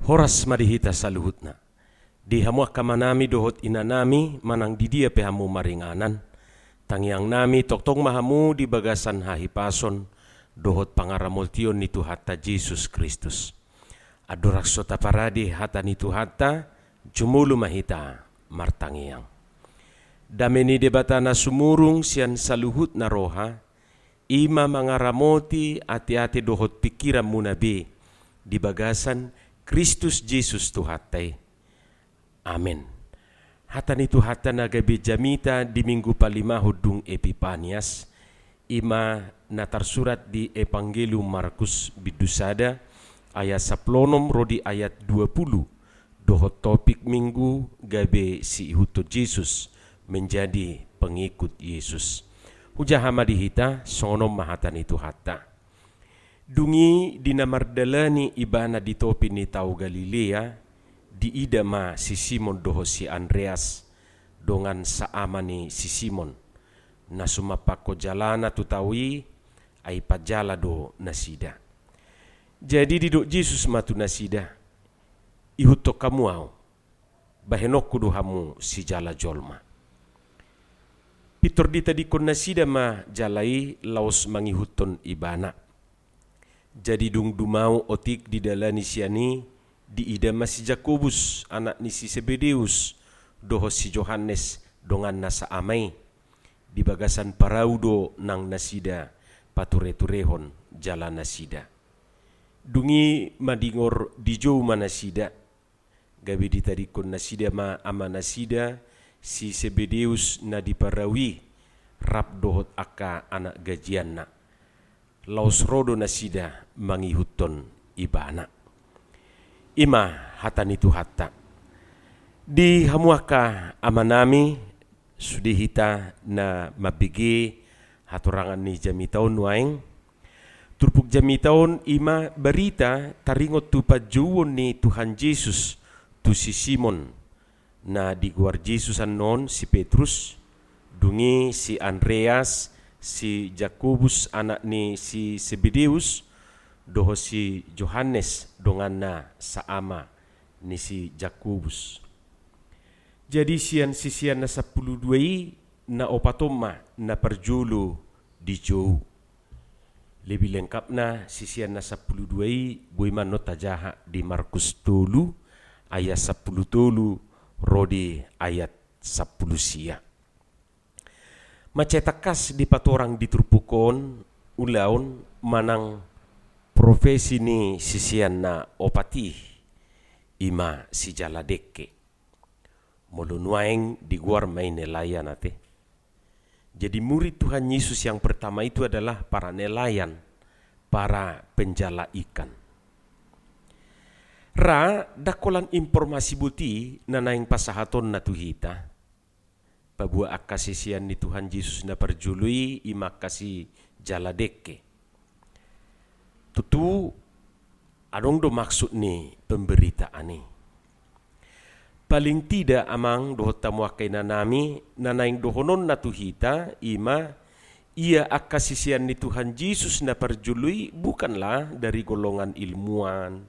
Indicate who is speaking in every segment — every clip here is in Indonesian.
Speaker 1: Horas madihita saluhutna. Di hamu kamanami dohot inanami manang di dia pehamu maringanan. Tangiang nami toktong mahamu di bagasan hahipason dohot pangaramultion ni Tuhata Yesus Kristus. Adorak sota paradi hata ni Tuhata jumulu mahita martangiang. Dameni debatana sumurung sian saluhut na roha, ima mangaramoti ati-ati dohot pikiran munabi di bagasan Kristus Yesus Tuhatai. Amin. Hata ni Tuhata na gabi jamita di minggu palima hudung Epipanias, ima natarsurat di Evangelium Markus bidusada ayat 10 rodi ayat 20 dohot topik minggu gabe si ihuto Yesus menjadi pengikut Yesus. Hujahama dihita sonom mahatan itu hatta. Dungi dinamardalani ibana di topi ni tau Galilea di idama si Simon doho si Andreas dongan saamani si Simon. Nasumapako jalana tutawi ay pajala do nasida. Jadi didok Yesus matu nasida. Ihuto kamu au. Bahenok kudu hamu si jala jolma. Pitor dita di kon nasida ma jalai laos mangihuton ibana. Jadi dung dumau otik di dalani siani di idama si Jakobus anak ni si Zebedeus doho si Johannes dongan nasa amai di bagasan paraudo nang nasida pature-turehon jala nasida. Dungi madingor di jou manasida gabi ditarikon nasida ma ama nasida si Zebedeus na diparawi rap dohot aka anak gajianna laos rodo nasida mangihuton ibana. Ima hatan itu hatta di hamuaka amanami sudihita na mabigi hatorangan ni jamitaon waing turpuk jamitaon ima berita taringot tu pajuwon ni Tuhan Yesus tu si Simon na di guar Yesus anon si Petrus dungi si Andreas si Jakobus anak ni si Zebedeus doho si Johannes dongan na saama ni si Jakobus. Jadi sian na 12 na opatoma na perjulu di jou. Lebih lengkap na sisian na 12 buiman nota jaha di Markus tolu ayat 10 tolu rodi ayat 10 sia. Macetakas di patorang diturpukon ulaun manang profesi ni sisian na opati ima si jaladeke. Molunuaeng di guar main nelayan ate. Jadi murid Tuhan Yesus yang pertama itu adalah para nelayan, para penjala ikan. Ra dakolan informasi buti nanaing pasahaton na tuhita. Pabua akasisian ni Tuhan Yesus na perjului ima kasi jaladeke. Tutu adong do maksud ni pemberitaan ni. Paling tidak amang dohot tamuakai nanami nanaing dohonon na tuhita ima ia akasisian ni Tuhan Yesus na perjului bukanlah dari golongan ilmuwan,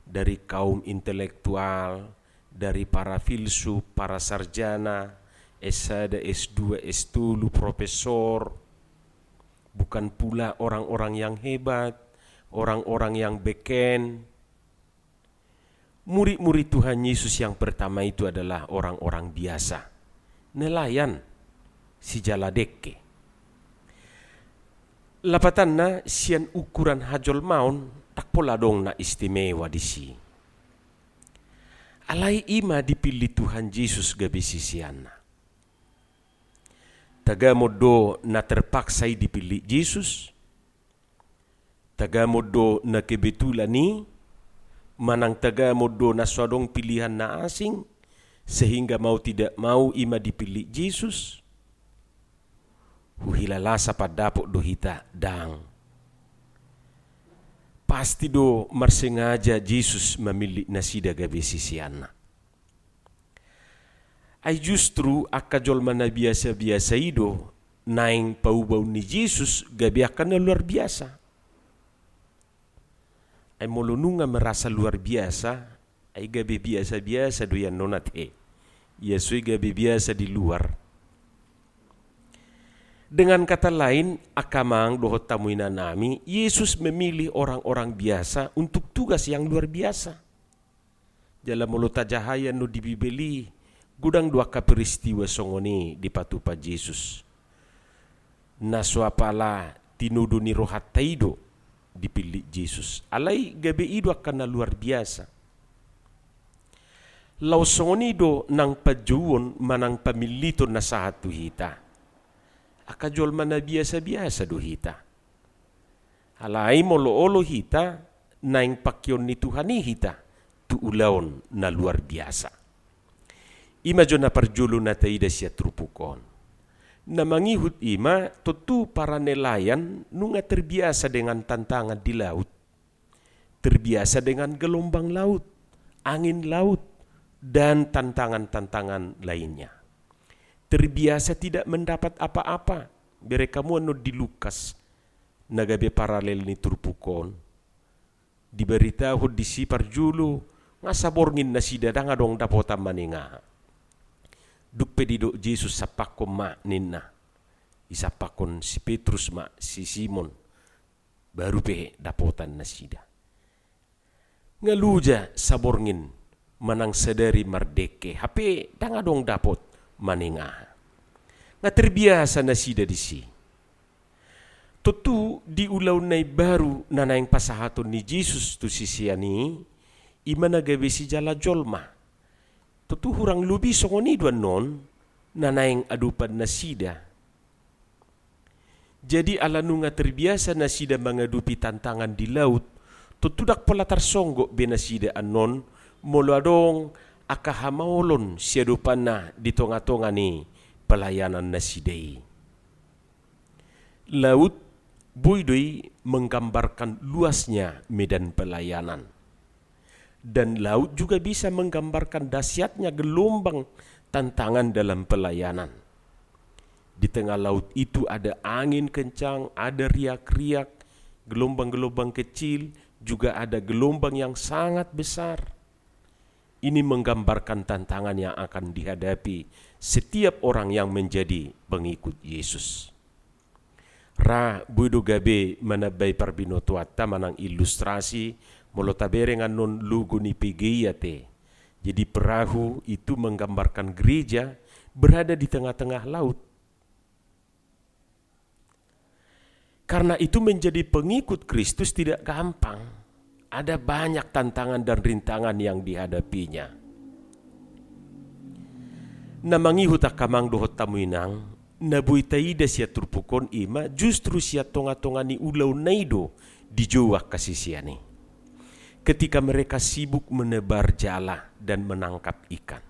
Speaker 1: dari kaum intelektual, dari para filsuf, para sarjana, S1, S2, S3, profesor, bukan pula orang-orang yang hebat, orang-orang yang beken. Murid-murid Tuhan Yesus yang pertama itu adalah orang-orang biasa, nelayan, si jaladeke. Lapatanna sian ukuran hajol maun tak pola dong na istimewa di si. Alai ima dipilih Tuhan Yesus gabi sisianna. Tagamodo na terpaksai dipilih Yesus. Tagamodo na kebetulan ni manang tagamodo na swadong pilihan na asing sehingga mau tidak mau ima dipilih Yesus. Huhilalasa padapok dohita dang. Pasti do marsengaja Yesus memilih nasida gabe sisianna. Ay justru akajol mana biasa-biasa ido naing paubau ni Yesus gabe akan luar biasa. Ay molununga merasa luar biasa Ay gabi biasa-biasa doyan nonat Yesus gabi biasa di luar. Dengan kata lain, akamang dohot tamuina nami, Yesus memilih orang-orang biasa untuk tugas yang luar biasa. Dalam mulut tajahaya no di Bibeli, gudang dua peristiwa songoni di patupa Yesus. Naswapala tinudu ni rohat taido dipilih Yesus. Alai gabi ido akan luar biasa. Lau songonido nang pajuon manang pamilito na sahatu hita. Akajol mana biasa-biasa do hita. Alai molo-olo hita naing pakyon ni Tuhani hita tu ulaon na luar biasa. Ima jo na parjulo na taida siya trupukon. Na mangihut ima tutu para nelayan nunga terbiasa dengan tantangan di laut. Terbiasa dengan gelombang laut, angin laut, dan tantangan-tantangan lainnya. Terbiasa tidak mendapat apa-apa. Mereka muano di Lukas, nagabe paralel ni turpukon. Diberitahu di si parjulu, ngasaborngin na si dadang adong dapota maninga. Dukpe didok Jesus sapakon ma ninna. Isapakon si Petrus ma si Simon. Baru pe dapotan na sida. Ngaluja saborngin manang sadari mardeke. Hape dangadong dapot maninga. Nga terbiasa na sida di si. Tutu di ulaw na baru na naing pasahaton ni Jesus tu sisiyani, ima nagabi si jala jolma. Tutu hurang lubi songoni duan non, na naing adupan na sida. Jadi alanu nga terbiasa na sida mangadupi tantangan di laut, tutudak pala tarsonggo benasida anon, molo adong akahamolon siya dupan na di tonga-tonga ni pelayanan na sidai. Laut buidoy menggambarkan luasnya medan pelayanan. Dan laut juga bisa menggambarkan dahsyatnya gelombang tantangan dalam pelayanan. Di tengah laut itu ada angin kencang, ada riak-riak, gelombang-gelombang kecil, juga ada gelombang yang sangat besar. Ini menggambarkan tantangan yang akan dihadapi setiap orang yang menjadi pengikut Yesus. Ra buido gabe manabay parbinotuata manang ilustrasi molo taberengan non lugo ni pigiyate. Jadi perahu itu menggambarkan gereja berada di tengah-tengah laut. Karena itu menjadi pengikut Kristus tidak gampang. Ada banyak tantangan dan rintangan yang dihadapinya. Namangi huta kamang dohot tamuinang, nabuy taida siya turpukon ima, justru siya tonga-tonga ni ulaw naido di jowa kasisiani. Ketika mereka sibuk menebar jala dan menangkap ikan.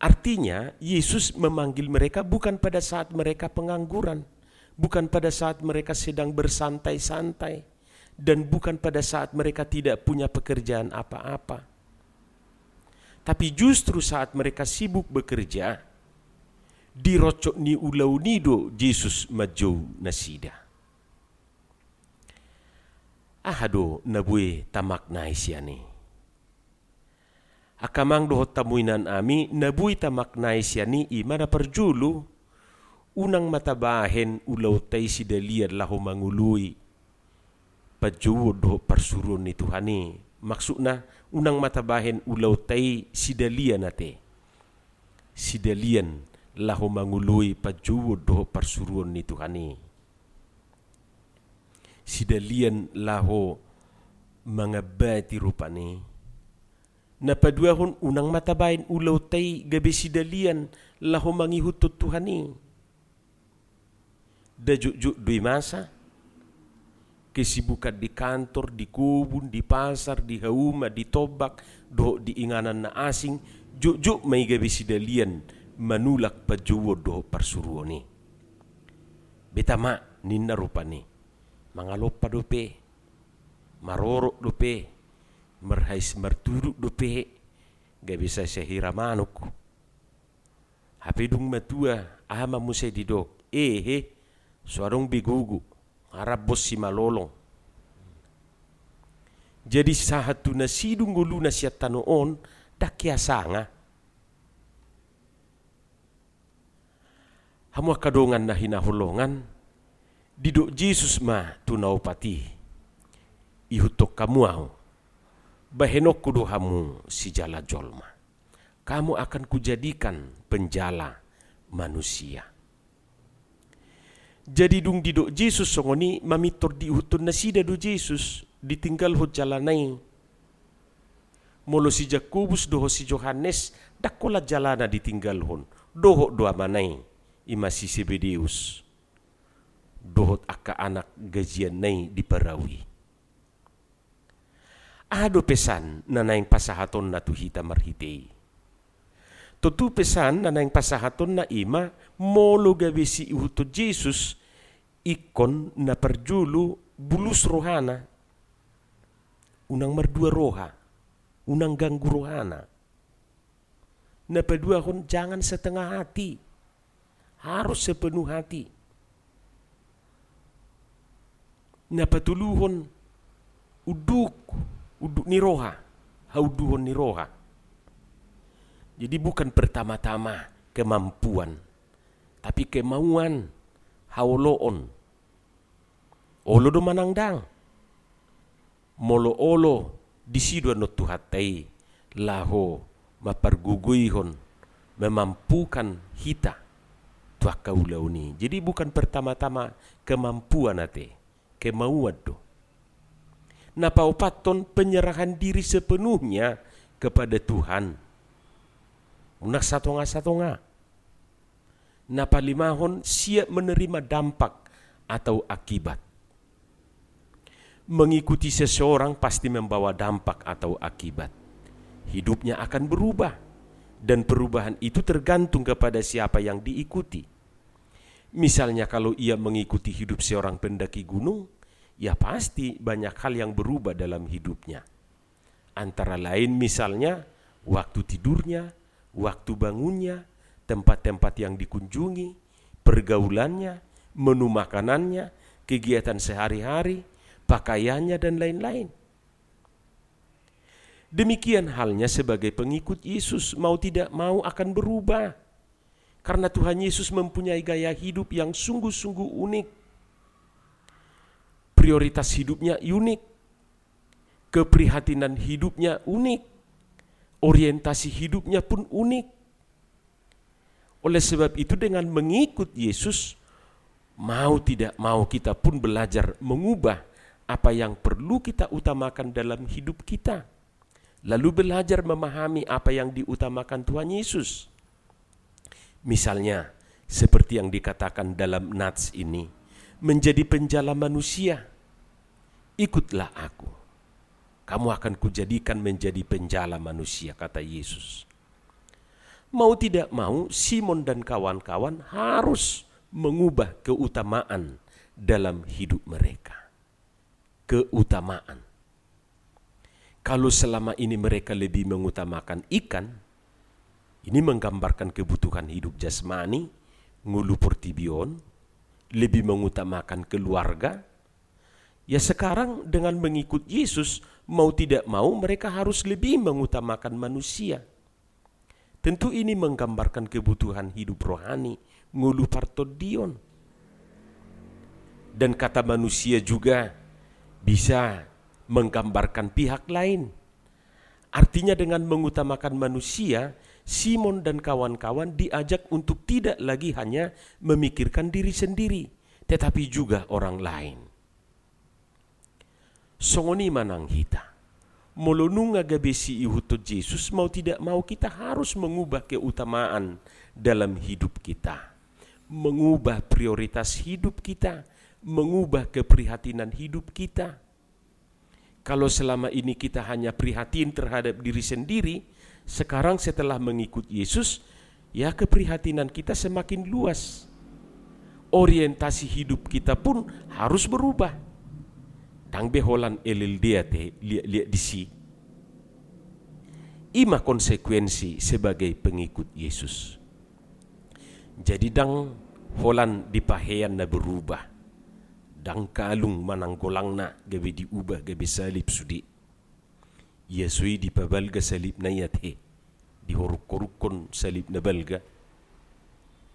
Speaker 1: Artinya, Yesus memanggil mereka bukan pada saat mereka pengangguran, bukan pada saat mereka sedang bersantai-santai, dan bukan pada saat mereka tidak punya pekerjaan apa-apa. Tapi justru saat mereka sibuk bekerja, dirocok ni ulaw nido Jesus majo nasida. Ahado nabuy tamak na isyani. Akamang dohot tamuinan ami, nabuy tamak na isyani ima na perjulu, unang matabahen ulaw tay si dalian laho mangului, pajuod do parsuron ni Tuhani. Maksudna unang matabahin ulaw tay sidalian nate. Sidalian laho mangului pajuod do parsuron ni Tuhani. Sidalian laho mga bati rupani. Napaduahon unang matabahin ulaw tay gabi sidalian laho mangihutot Tuhani. Dajuk-juk dui masa. Kesibukan di kantor, di kubun, di pasar, di hauma, di tobak, do di inganan na asing, juk-juk may gabi sidalian manulak pajuwo do parsuruoni. Betama ninna rupani, mangalop pa dope, marorok dope, marhais marturuk dope, gabi sa hiramanok. Hapidung matua, ama mo sa didok, suarong bigugu. Harap bos si malolong. Jadi sahatu na sidung gulu na siya tanoon, dakyasanga. Hamua kadongan na hinahulongan, didok Jesus ma tunaw pati. Ihutok kamuaw, bahenok kuduhamu si jala jolma. Kamu akan kujadikan penjala manusia. Jadi dung didok Jesus songoni mamitor diuhutun na sida do Jesus ditinggal ho jalanay. Molo si Jakobus doho si Johannes dakola jalana ditinggal hon. Doho doa manay ima si Zebedeus. Dohot aka anak gajian nay diparawi. Ado pesan na naing pasahaton na tuhita marhitei. Tutu pesan na naing pasahaton na ima molo gabi si ihuto Jesus ikon na perjulu bulus rohana. Unang merdua roha, unang ganggu rohana. Na pedua hon jangan setengah hati, harus sepenuh hati. Na patuluhon uduk ni roha, hauduhon ni roha. Jadi bukan pertama-tama kemampuan, tapi kemauan, haoloon. Olo do manangdang. Molo-olo disido no tuhatai laho maparguguyhon memampukan hita tuah kaulau ni. Jadi bukan pertama-tama kemampuan ate, kemauan do. Napaupaton penyerahan diri sepenuhnya kepada Tuhan. Unak satonga-satonga. Napalimahon siap menerima dampak atau akibat. Mengikuti seseorang pasti membawa dampak atau akibat. Hidupnya akan berubah. Dan perubahan itu tergantung kepada siapa yang diikuti. Misalnya kalau ia mengikuti hidup seorang pendaki gunung, ya pasti banyak hal yang berubah dalam hidupnya. Antara lain misalnya waktu tidurnya, waktu bangunnya, tempat-tempat yang dikunjungi, pergaulannya, menu makanannya, kegiatan sehari-hari, pakaiannya, dan lain-lain. Demikian halnya sebagai pengikut Yesus, mau tidak mau akan berubah. Karena Tuhan Yesus mempunyai gaya hidup yang sungguh-sungguh unik. Prioritas hidupnya unik. Keprihatinan hidupnya unik. Orientasi hidupnya pun unik. Oleh sebab itu dengan mengikut Yesus, mau tidak mau kita pun belajar mengubah apa yang perlu kita utamakan dalam hidup kita. Lalu belajar memahami apa yang diutamakan Tuhan Yesus. Misalnya, seperti yang dikatakan dalam nats ini, menjadi penjala manusia. Ikutlah aku. Kamu akan kujadikan menjadi penjala manusia, kata Yesus. Mau tidak mau, Simon dan kawan-kawan harus mengubah keutamaan dalam hidup mereka. Keutamaan. Kalau selama ini mereka lebih mengutamakan ikan, ini menggambarkan kebutuhan hidup jasmani, ngulu portibion, lebih mengutamakan keluarga. Ya sekarang dengan mengikut Yesus, mau tidak mau mereka harus lebih mengutamakan manusia. Tentu ini menggambarkan kebutuhan hidup rohani, ngulu partodion. Dan kata manusia juga bisa menggambarkan pihak lain. Artinya dengan mengutamakan manusia, Simon dan kawan-kawan diajak untuk tidak lagi hanya memikirkan diri sendiri, tetapi juga orang lain. Songoni manang hita. Molonunga gabesi ihuto Yesus, mau tidak mau kita harus mengubah keutamaan dalam hidup kita. Mengubah prioritas hidup kita, mengubah keprihatinan hidup kita. Kalau selama ini kita hanya prihatin terhadap diri sendiri, sekarang setelah mengikut Yesus, ya keprihatinan kita semakin luas. Orientasi hidup kita pun harus berubah. Tang beholan elil dia te lihat disi. Ima konsekuensi sebagai pengikut Yesus. Jadi dang holan dipahean na berubah. Dang kalung manang golang na gabe diubah gabe salib sudi. Yesui di pabalga salib na yate, di horuk-horukon salib na balga,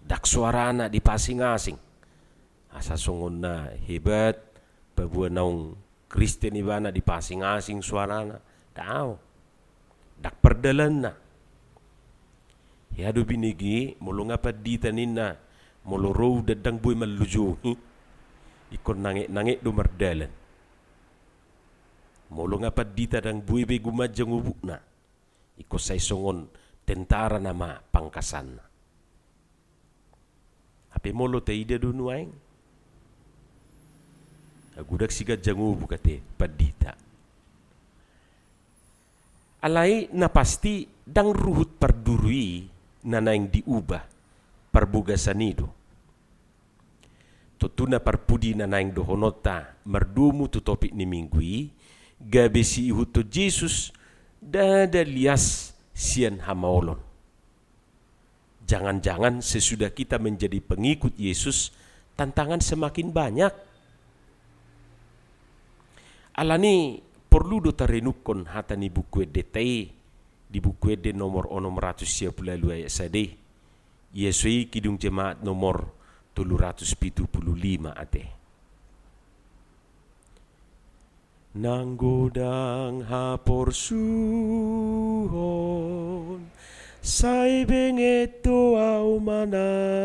Speaker 1: dak suarana di pasing-asing. Asa songon na hebat, pabuan naung Kristen ibana di pasing-asing suarana, tao, dak perdalan na. Yado binigi, mulu ngapa ditanin na, mulu row dadang buhay malujuhi, ikon nange do mardalan. Mulu ngapa dita dang buhay bay gumadyang ubuk na, iko say songon tentara na ma pangkasan na. Ape molo ta ida dunuaing, agudak sigat jangu bukate padita. Alai na pasti dang ruhut pardurui na naing diubah parbugasan ido. Tutuna parpudi na naing dohonota mardumu tu topik ni minggui, gabe si ihuto Jesus dada lias sian hamaolon. Jangan-jangan sesudah kita menjadi pengikut Yesus, tantangan semakin banyak. Alani perlu do tarenukon hata ni buku detai di buku de nomor 632 ayat sade. Yesui kidung jemaat nomor 375 ate. Nanggodang hapor suhon, say bengeto au manaon,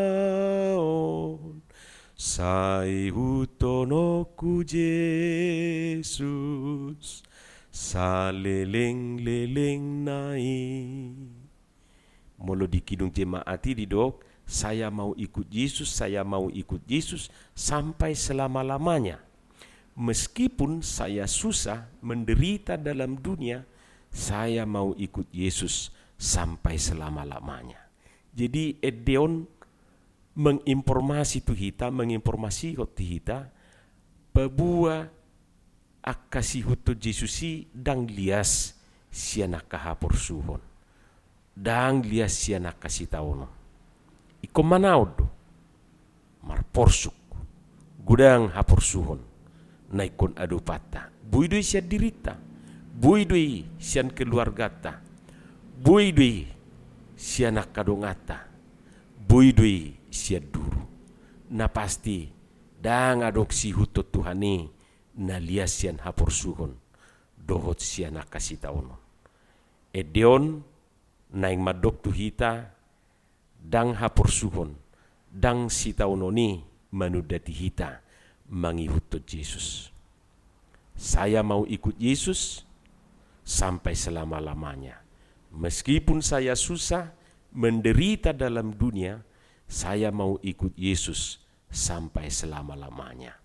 Speaker 1: say hutonoku Jesus, sa leleng-leleng nai. Molo di kidung jemaati di dok, saya mau ikut Yesus, saya mau ikut Yesus sampai selama-lamanya. Meskipun saya susah menderita dalam dunia, saya mau ikut Yesus sampai selama-lamanya. Jadi Edeon menginformasi tu hita, menginformasi tu hita, pabua akasi hutu Jesusi dang lias sianak kahapor suhon, dang lias sianak kasih taono. Iko manaud marporsuk gudang hapor suhon, naikon adu pata, buidui siya dirita, buidui siyan keluargata, buidui siya nakadongata, buidui siya duru. Na pasti dang adopsi hutot Tuhani na lias siyan hapor suhon, dohot siya nakasih taonon. Edeon naing madok tuhita dang hapor suhon, dang si taononi manudati hita mangihutot Yesus. Saya mau ikut Yesus sampai selama-lamanya. Meskipun saya susah menderita dalam dunia, saya mau ikut Yesus sampai selama-lamanya.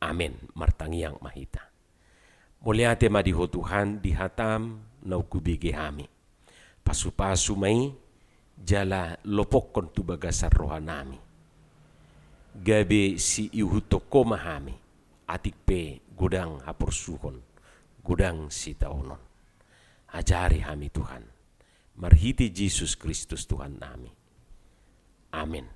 Speaker 1: Amin. Martangiang mahita. Muliate madiho Tuhan dihatam na ukubige hami. Pasu-pasu mai jala lopokon tu bagasar rohanami. Gabe si ihuto komahami atik pe gudang hapor suhon, gudang si taonon. Ajari hami Tuhan, marhiti Yesus Kristus Tuhan nami. Amin.